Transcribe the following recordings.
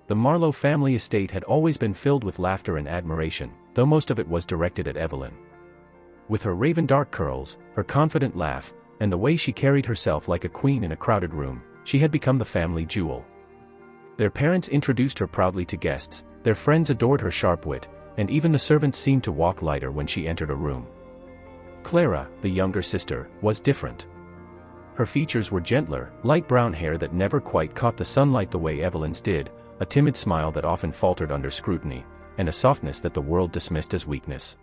The Marlowe family estate had always been filled with laughter and admiration, though most of it was directed at Evelyn. With her raven dark curls, her confident laugh, and the way she carried herself like a queen in a crowded room, she had become the family jewel. Their parents introduced her proudly to guests, their friends adored her sharp wit, and even the servants seemed to walk lighter when she entered a room. Clara, the younger sister, was different. Her features were gentler, light brown hair that never quite caught the sunlight the way Evelyn's did, a timid smile that often faltered under scrutiny, and a softness that the world dismissed as weakness.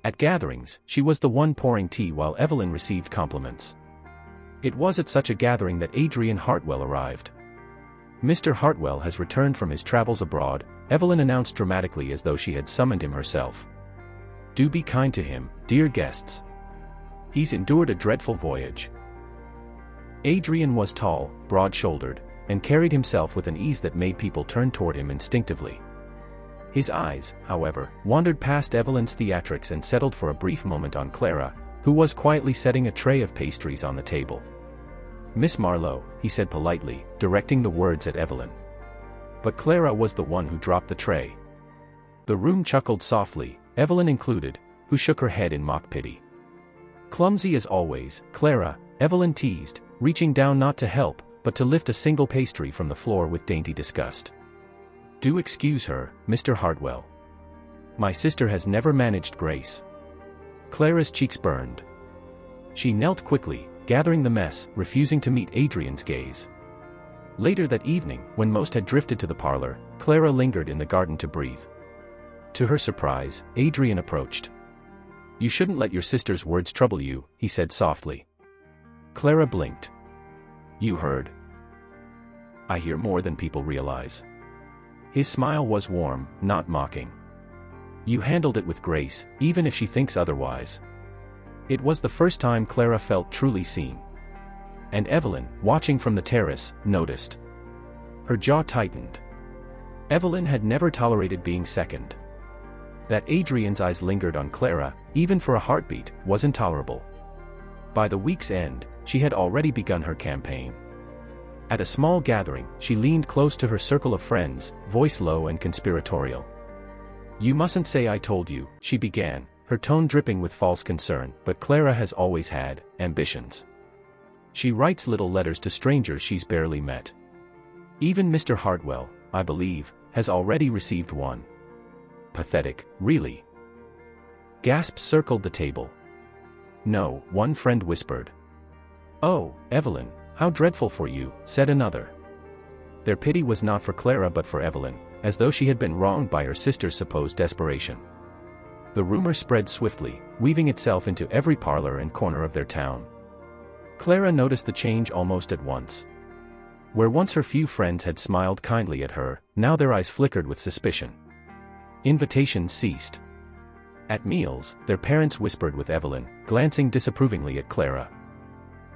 At gatherings, she was the one pouring tea while Evelyn received compliments. It was at such a gathering that Adrian Hartwell arrived. "Mr. Hartwell has returned from his travels abroad," Evelyn announced dramatically as though she had summoned him herself. "Do be kind to him, dear guests. He's endured a dreadful voyage." Adrian was tall, broad-shouldered, and carried himself with an ease that made people turn toward him instinctively. His eyes, however, wandered past Evelyn's theatrics and settled for a brief moment on Clara, who was quietly setting a tray of pastries on the table. "Miss Marlowe," he said politely, directing the words at Evelyn. But Clara was the one who dropped the tray. The room chuckled softly, Evelyn included, who shook her head in mock pity. "Clumsy as always, Clara," Evelyn teased, reaching down not to help, but to lift a single pastry from the floor with dainty disgust. "Do excuse her, Mr. Hartwell. My sister has never managed grace." Clara's cheeks burned. She knelt quickly, gathering the mess, refusing to meet Adrian's gaze. Later that evening, when most had drifted to the parlor, Clara lingered in the garden to breathe. To her surprise, Adrian approached. "You shouldn't let your sister's words trouble you," he said softly. Clara blinked. "You heard?" "I hear more than people realize." His smile was warm, not mocking. "You handled it with grace, even if she thinks otherwise." It was the first time Clara felt truly seen. And Evelyn, watching from the terrace, noticed. Her jaw tightened. Evelyn had never tolerated being second. That Adrian's eyes lingered on Clara, even for a heartbeat, was intolerable. By the week's end, she had already begun her campaign. At a small gathering, she leaned close to her circle of friends, voice low and conspiratorial. "You mustn't say I told you," she began, her tone dripping with false concern, "but Clara has always had ambitions. She writes little letters to strangers she's barely met. Even Mr. Hartwell, I believe, has already received one." "Pathetic, really." Gasps circled the table. "No," one friend whispered. "Oh, Evelyn, how dreadful for you," said another. Their pity was not for Clara but for Evelyn, as though she had been wronged by her sister's supposed desperation. The rumor spread swiftly, weaving itself into every parlor and corner of their town. Clara noticed the change almost at once. Where once her few friends had smiled kindly at her, now their eyes flickered with suspicion. Invitations ceased. At meals, their parents whispered with Evelyn, glancing disapprovingly at Clara.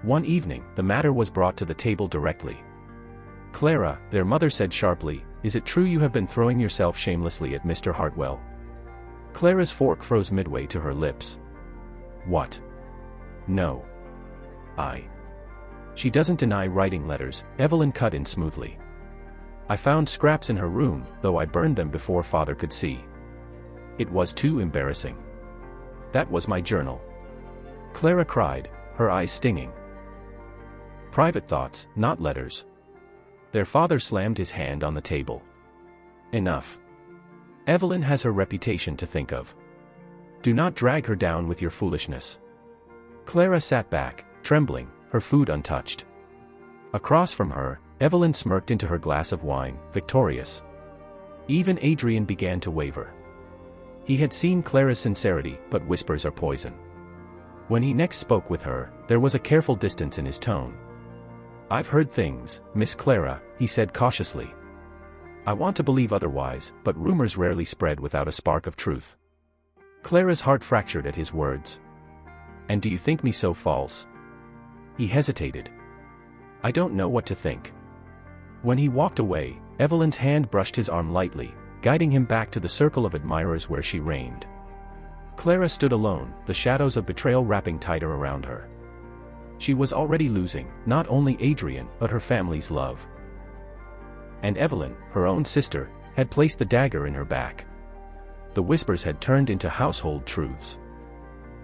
One evening, the matter was brought to the table directly. "Clara," their mother said sharply, "is it true you have been throwing yourself shamelessly at Mr. Hartwell?" Clara's fork froze midway to her lips. "What? No. She doesn't deny writing letters," Evelyn cut in smoothly. "I found scraps in her room, though I burned them before Father could see. It was too embarrassing. That was my journal." Clara cried, her eyes stinging. "Private thoughts, not letters." Their father slammed his hand on the table. "Enough. Evelyn has her reputation to think of. Do not drag her down with your foolishness." Clara sat back, trembling, her food untouched. Across from her, Evelyn smirked into her glass of wine, victorious. Even Adrian began to waver. He had seen Clara's sincerity, but whispers are poison. When he next spoke with her, there was a careful distance in his tone. "I've heard things, Miss Clara," he said cautiously. "I want to believe otherwise, but rumors rarely spread without a spark of truth." Clara's heart fractured at his words. "And do you think me so false?" He hesitated. "I don't know what to think." When he walked away, Evelyn's hand brushed his arm lightly, guiding him back to the circle of admirers where she reigned. Clara stood alone, the shadows of betrayal wrapping tighter around her. She was already losing, not only Adrian, but her family's love. And Evelyn, her own sister, had placed the dagger in her back. The whispers had turned into household truths.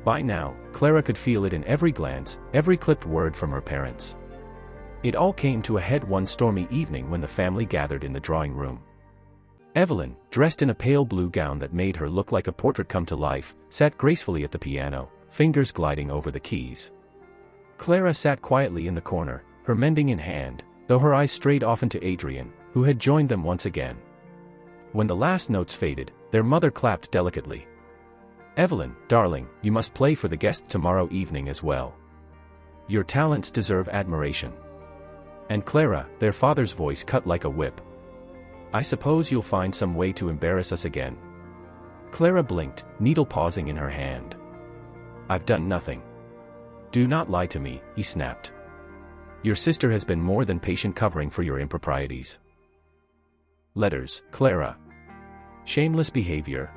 By now, Clara could feel it in every glance, every clipped word from her parents. It all came to a head one stormy evening when the family gathered in the drawing room. Evelyn, dressed in a pale blue gown that made her look like a portrait come to life, sat gracefully at the piano, fingers gliding over the keys. Clara sat quietly in the corner, her mending in hand, though her eyes strayed often to Adrian, who had joined them once again. When the last notes faded, their mother clapped delicately. "Evelyn, darling, you must play for the guests tomorrow evening as well. Your talents deserve admiration." And Clara, their father's voice cut like a whip. "I suppose you'll find some way to embarrass us again." Clara blinked, needle pausing in her hand. "I've done nothing." "Do not lie to me," he snapped. "Your sister has been more than patient covering for your improprieties." Letters, Clara. Shameless behavior.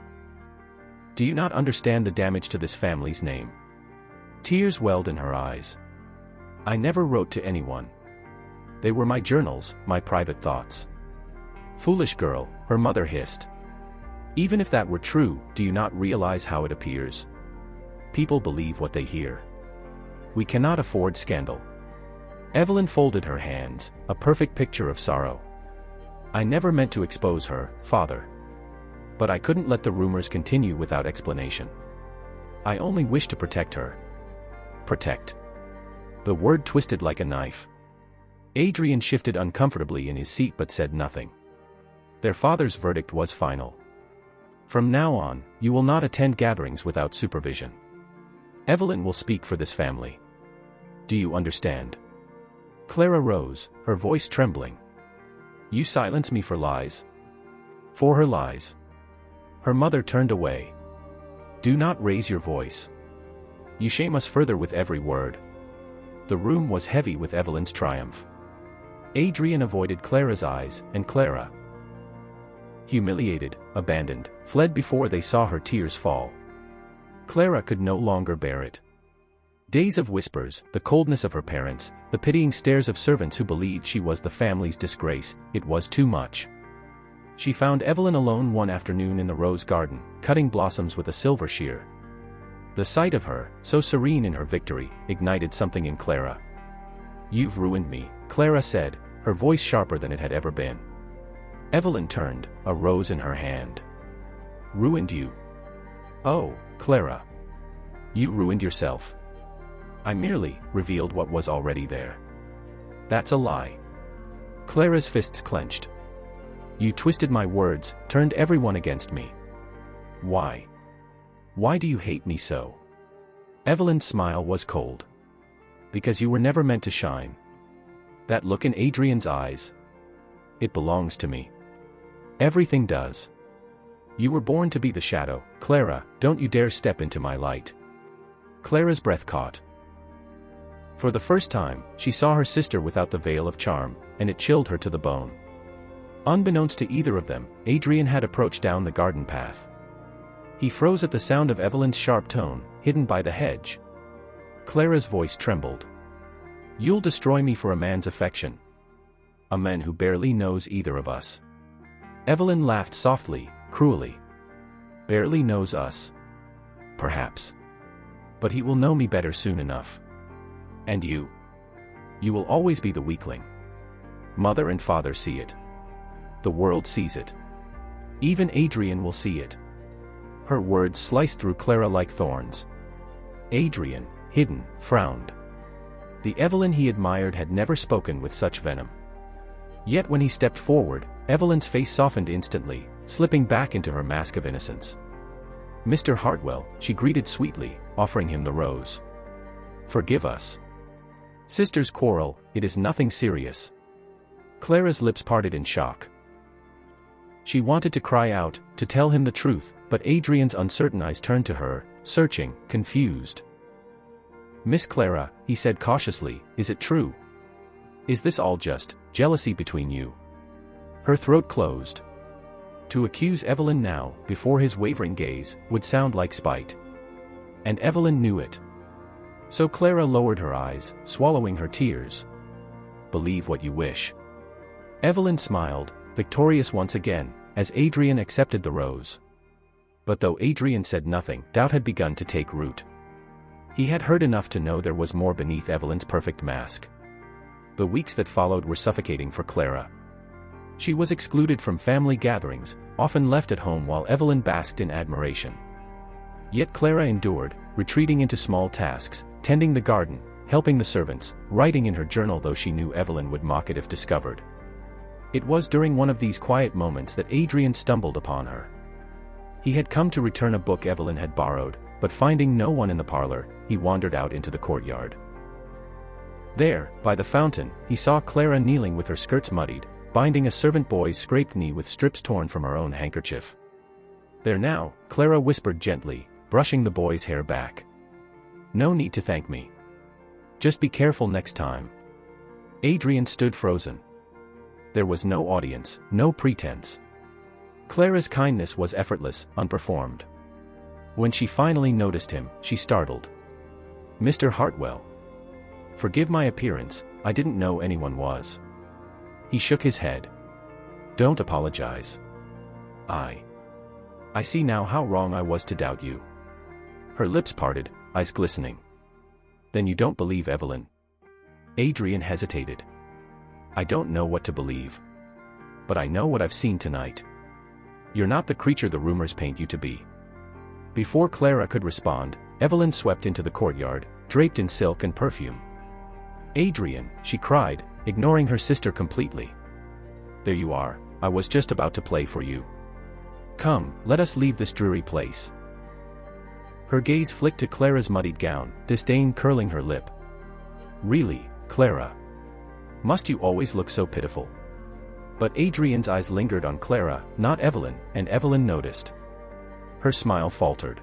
Do you not understand the damage to this family's name? Tears welled in her eyes. "I never wrote to anyone. They were my journals, my private thoughts." "Foolish girl," her mother hissed. "Even if that were true, do you not realize how it appears? People believe what they hear. We cannot afford scandal." Evelyn folded her hands, a perfect picture of sorrow. "I never meant to expose her, father. But I couldn't let the rumors continue without explanation. I only wished to protect her." Protect. The word twisted like a knife. Adrian shifted uncomfortably in his seat but said nothing. Their father's verdict was final. "From now on, you will not attend gatherings without supervision. Evelyn will speak for this family. Do you understand?" Clara rose, her voice trembling. "You silence me for lies." "For her lies." Her mother turned away. "Do not raise your voice. You shame us further with every word." The room was heavy with Evelyn's triumph. Adrian avoided Clara's eyes, and Clara, humiliated, abandoned, fled before they saw her tears fall. Clara could no longer bear it. Days of whispers, the coldness of her parents, the pitying stares of servants who believed she was the family's disgrace, it was too much. She found Evelyn alone one afternoon in the rose garden, cutting blossoms with a silver shear. The sight of her, so serene in her victory, ignited something in Clara. "You've ruined me," Clara said, her voice sharper than it had ever been. Evelyn turned, a rose in her hand. "Ruined you?" "Oh, Clara. You ruined yourself. I merely revealed what was already there." "That's a lie." Clara's fists clenched. "You twisted my words, turned everyone against me. Why? Why do you hate me so?" Evelyn's smile was cold. "Because you were never meant to shine." That look in Adrian's eyes. "It belongs to me." "Everything does. You were born to be the shadow, Clara, don't you dare step into my light." Clara's breath caught. For the first time, she saw her sister without the veil of charm, and it chilled her to the bone. Unbeknownst to either of them, Adrian had approached down the garden path. He froze at the sound of Evelyn's sharp tone, hidden by the hedge. Clara's voice trembled. "You'll destroy me for a man's affection. A man who barely knows either of us." Evelyn laughed softly, cruelly. "Barely knows us. Perhaps. But he will know me better soon enough. And you? You will always be the weakling. Mother and father see it. The world sees it. Even Adrian will see it." Her words sliced through Clara like thorns. Adrian, hidden, frowned. The Evelyn he admired had never spoken with such venom. Yet when he stepped forward, Evelyn's face softened instantly, slipping back into her mask of innocence. "Mr. Hartwell," she greeted sweetly, offering him the rose. "Forgive us. Sisters quarrel, it is nothing serious." Clara's lips parted in shock. She wanted to cry out, to tell him the truth, but Adrian's uncertain eyes turned to her, searching, confused. "Miss Clara," he said cautiously, "is it true? Is this all just jealousy between you?" Her throat closed. To accuse Evelyn now, before his wavering gaze, would sound like spite. And Evelyn knew it. So Clara lowered her eyes, swallowing her tears. "Believe what you wish. Evelyn smiled, victorious once again, as Adrian accepted the rose. But though Adrian said nothing, doubt had begun to take root. He had heard enough to know there was more beneath Evelyn's perfect mask. The weeks that followed were suffocating for Clara. She was excluded from family gatherings, often left at home while Evelyn basked in admiration. Yet Clara endured, retreating into small tasks, tending the garden, helping the servants, writing in her journal though she knew Evelyn would mock it if discovered. It was during one of these quiet moments that Adrian stumbled upon her. He had come to return a book Evelyn had borrowed, but finding no one in the parlor, he wandered out into the courtyard. There, by the fountain, he saw Clara kneeling with her skirts muddied, binding a servant boy's scraped knee with strips torn from her own handkerchief. "There now," Clara whispered gently, brushing the boy's hair back. "No need to thank me. Just be careful next time." Adrian stood frozen. There was no audience, no pretense. Clara's kindness was effortless, unperformed. When she finally noticed him, she startled. "Mr. Hartwell. Forgive my appearance, I didn't know anyone was." He shook his head. "Don't apologize. I see now how wrong I was to doubt you." Her lips parted, eyes glistening. "Then you don't believe Evelyn?" Adrian hesitated. "I don't know what to believe. But I know what I've seen tonight. You're not the creature the rumors paint you to be." Before Clara could respond, Evelyn swept into the courtyard, draped in silk and perfume. "Adrian," she cried, ignoring her sister completely. "There you are, I was just about to play for you. Come, let us leave this dreary place." Her gaze flicked to Clara's muddied gown, disdain curling her lip. "Really, Clara? Must you always look so pitiful?" But Adrian's eyes lingered on Clara, not Evelyn, and Evelyn noticed. Her smile faltered.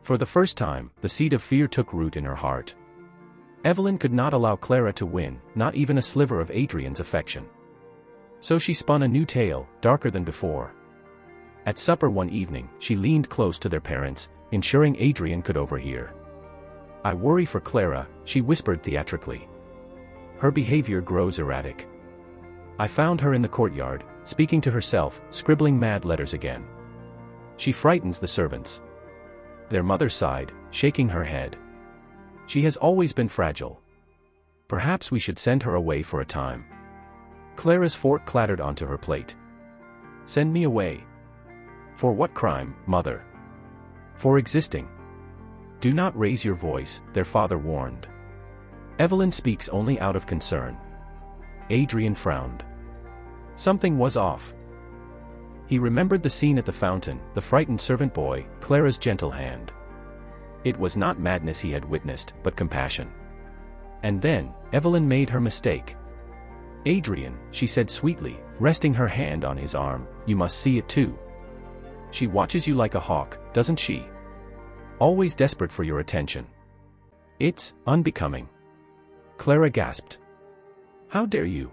For the first time, the seed of fear took root in her heart. Evelyn could not allow Clara to win, not even a sliver of Adrian's affection. So she spun a new tale, darker than before. At supper one evening, she leaned close to their parents, ensuring Adrian could overhear. "I worry for Clara," she whispered theatrically. "Her behavior grows erratic. I found her in the courtyard, speaking to herself, scribbling mad letters again. She frightens the servants." Their mother sighed, shaking her head. "She has always been fragile. Perhaps we should send her away for a time." Clara's fork clattered onto her plate. "Send me away? For what crime, mother?" "For existing." "Do not raise your voice," their father warned. "Evelyn speaks only out of concern." Adrian frowned. Something was off. He remembered the scene at the fountain, the frightened servant boy, Clara's gentle hand. It was not madness he had witnessed, but compassion. And then, Evelyn made her mistake. "Adrian," she said sweetly, resting her hand on his arm, "you must see it too. She watches you like a hawk, doesn't she? Always desperate for your attention. It's unbecoming." Clara gasped. "How dare you?"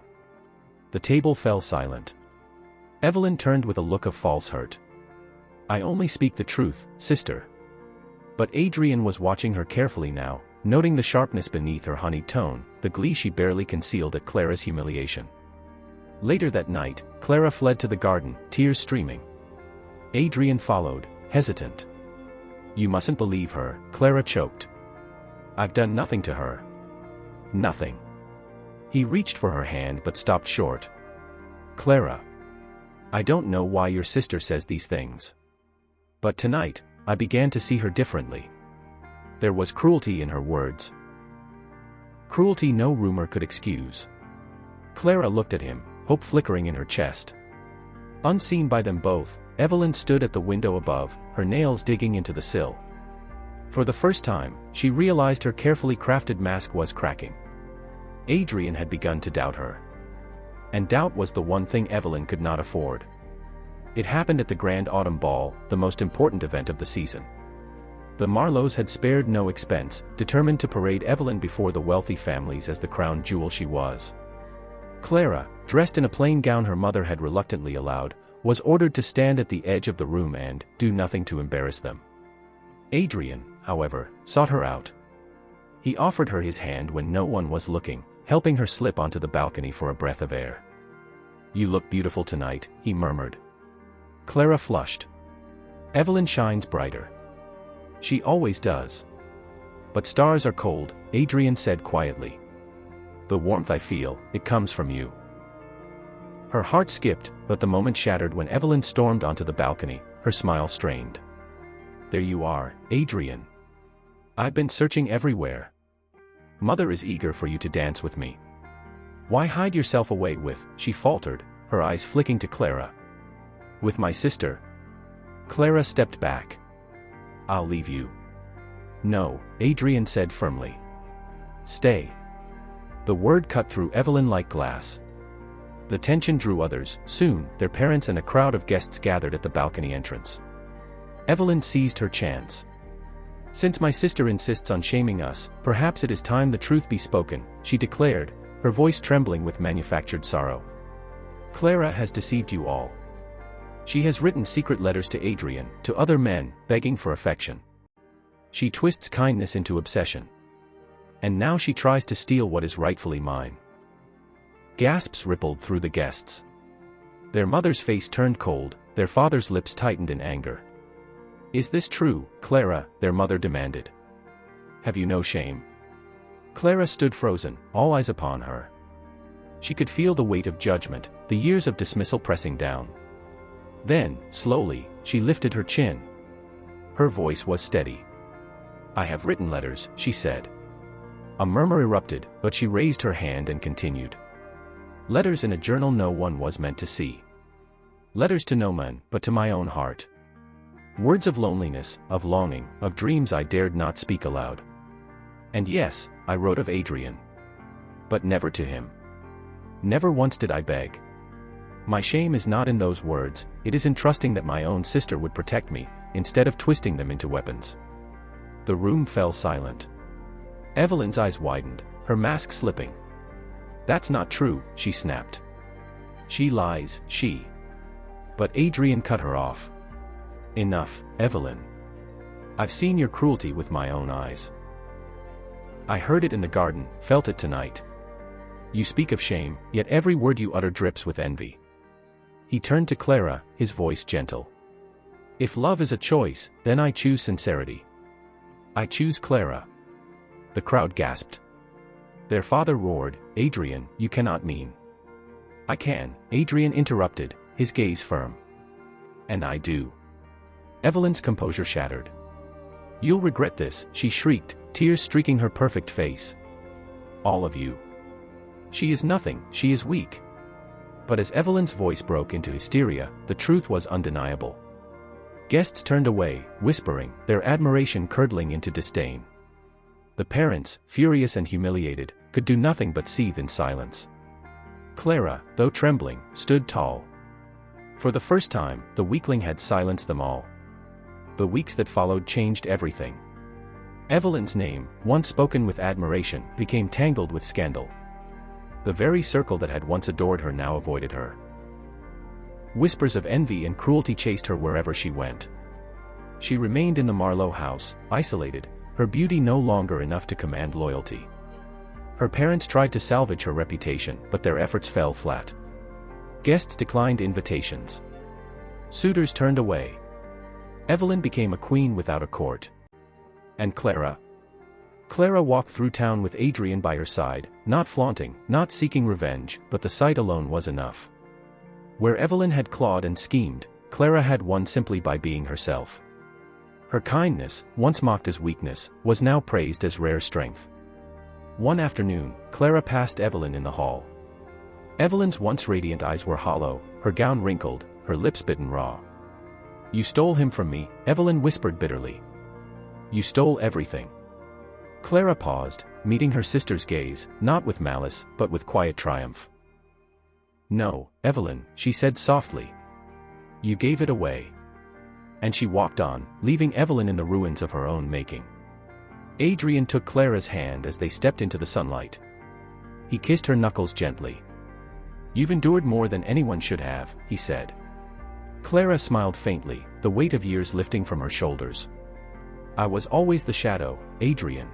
The table fell silent. Evelyn turned with a look of false hurt. "I only speak the truth, sister." But Adrian was watching her carefully now, noting the sharpness beneath her honeyed tone, the glee she barely concealed at Clara's humiliation. Later that night, Clara fled to the garden, tears streaming. Adrian followed, hesitant. "You mustn't believe her," Clara choked. "I've done nothing to her." "Nothing." He reached for her hand but stopped short. "Clara. I don't know why your sister says these things. But tonight, I began to see her differently. There was cruelty in her words. Cruelty no rumor could excuse." Clara looked at him, hope flickering in her chest. Unseen by them both, Evelyn stood at the window above, her nails digging into the sill. For the first time, she realized her carefully crafted mask was cracking. Adrian had begun to doubt her. And doubt was the one thing Evelyn could not afford. It happened at the Grand Autumn Ball, the most important event of the season. The Marlowes had spared no expense, determined to parade Evelyn before the wealthy families as the crown jewel she was. Clara, dressed in a plain gown her mother had reluctantly allowed, was ordered to stand at the edge of the room and do nothing to embarrass them. Adrian, however, sought her out. He offered her his hand when no one was looking, helping her slip onto the balcony for a breath of air. "You look beautiful tonight," he murmured. Clara flushed. "Evelyn shines brighter. She always does. But stars are cold," Adrian said quietly. "The warmth I feel, it comes from you." Her heart skipped, but the moment shattered when Evelyn stormed onto the balcony, her smile strained. "There you are, Adrian. I've been searching everywhere. Mother is eager for you to dance with me." "Why hide yourself away with," she faltered, her eyes flicking to Clara. "With my sister." Clara stepped back. "I'll leave you." "No," Adrian said firmly. "Stay." The word cut through Evelyn like glass. The tension drew others. Soon, their parents and a crowd of guests gathered at the balcony entrance. Evelyn seized her chance. "Since my sister insists on shaming us, perhaps it is time the truth be spoken," she declared, her voice trembling with manufactured sorrow. "Clara has deceived you all. She has written secret letters to Adrian, to other men, begging for affection. She twists kindness into obsession. And now she tries to steal what is rightfully mine." Gasps rippled through the guests. Their mother's face turned cold, their father's lips tightened in anger. "Is this true, Clara?" their mother demanded. "Have you no shame?" Clara stood frozen, all eyes upon her. She could feel the weight of judgment, the years of dismissal pressing down. Then, slowly, she lifted her chin. Her voice was steady. "I have written letters," she said. A murmur erupted, but she raised her hand and continued. "Letters in a journal no one was meant to see. Letters to no man, but to my own heart. Words of loneliness, of longing, of dreams I dared not speak aloud. And yes, I wrote of Adrian. But never to him. Never once did I beg. My shame is not in those words, it is in trusting that my own sister would protect me, instead of twisting them into weapons." The room fell silent. Evelyn's eyes widened, her mask slipping. "That's not true," she snapped. "She lies, she." But Adrian cut her off. "Enough, Evelyn. I've seen your cruelty with my own eyes. I heard it in the garden, felt it tonight. You speak of shame, yet every word you utter drips with envy." He turned to Clara, his voice gentle. "If love is a choice, then I choose sincerity. I choose Clara." The crowd gasped. Their father roared, "Adrian, you cannot mean." "I can," Adrian interrupted, his gaze firm. "And I do." Evelyn's composure shattered. "You'll regret this," she shrieked, tears streaking her perfect face. "All of you. She is nothing, she is weak." But as Evelyn's voice broke into hysteria, the truth was undeniable. Guests turned away, whispering, their admiration curdling into disdain. The parents, furious and humiliated, could do nothing but seethe in silence. Clara, though trembling, stood tall. For the first time, the weakling had silenced them all. The weeks that followed changed everything. Evelyn's name, once spoken with admiration, became tangled with scandal. The very circle that had once adored her now avoided her. Whispers of envy and cruelty chased her wherever she went. She remained in the Marlowe house, isolated, her beauty no longer enough to command loyalty. Her parents tried to salvage her reputation, but their efforts fell flat. Guests declined invitations. Suitors turned away. Evelyn became a queen without a court. And Clara? Clara walked through town with Adrian by her side, not flaunting, not seeking revenge, but the sight alone was enough. Where Evelyn had clawed and schemed, Clara had won simply by being herself. Her kindness, once mocked as weakness, was now praised as rare strength. One afternoon, Clara passed Evelyn in the hall. Evelyn's once radiant eyes were hollow, her gown wrinkled, her lips bitten raw. "You stole him from me," Evelyn whispered bitterly. "You stole everything." Clara paused, meeting her sister's gaze, not with malice, but with quiet triumph. "No, Evelyn," she said softly. "You gave it away." And she walked on, leaving Evelyn in the ruins of her own making. Adrian took Clara's hand as they stepped into the sunlight. He kissed her knuckles gently. "You've endured more than anyone should have," he said. Clara smiled faintly, the weight of years lifting from her shoulders. "I was always the shadow, Adrian.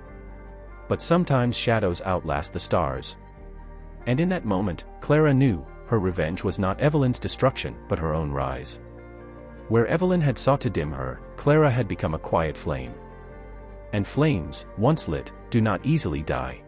But sometimes shadows outlast the stars." And in that moment, Clara knew, her revenge was not Evelyn's destruction but her own rise. Where Evelyn had sought to dim her, Clara had become a quiet flame. And flames, once lit, do not easily die.